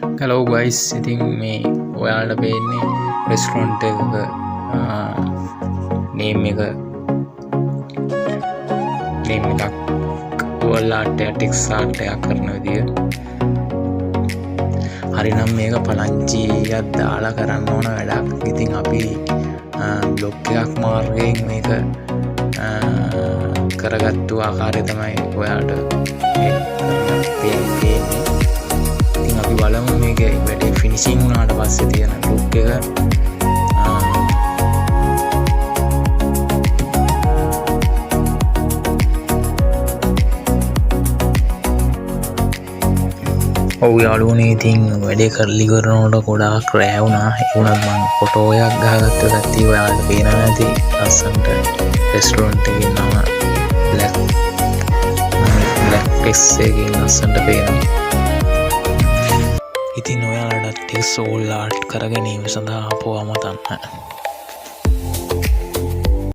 Hello guys, ඉතින් මේ ඔයාලට පේන්නේ රෙස්ටොරන්ට් එකක නේම් එකක් ඔයාලට ටෙක්ස්ට් ආර්ට් එකක් කරන විදිය. හරිනම් මේක පලංචියක් දාලා කරන්න ඕන වැඩක්. ඉතින් අපි බ්ලොග් එකක් මාර්ගයෙන් මේක කරගත්තු ආකාරය තමයි ඔයාලට පේන්නේ. ඉතින් අපි බලමු මේක වැඩේ ෆිනිෂින් වුණාට පස්සේ තියෙන ලුක් එක. ඔව් යාළුවනේ, ඉතින් වැඩේ කරලි කරනකොට ගොඩාක් රෑ වුණා. ඒ වුණත් මම ෆොටෝ එකක් ගහගත්ත ගතිය ඔයාලට පේනවා නැති. ලස්සනට රෙස්ටොරන්ට් එකේ නම බ්ලැක් ටෙක්ස්ට් එකකින් ලස්සනට පේනවා. ඉතින් ඔයාලට සෝල් ආර්ට් කරගැනීම සඳහා අපව අමතන්න.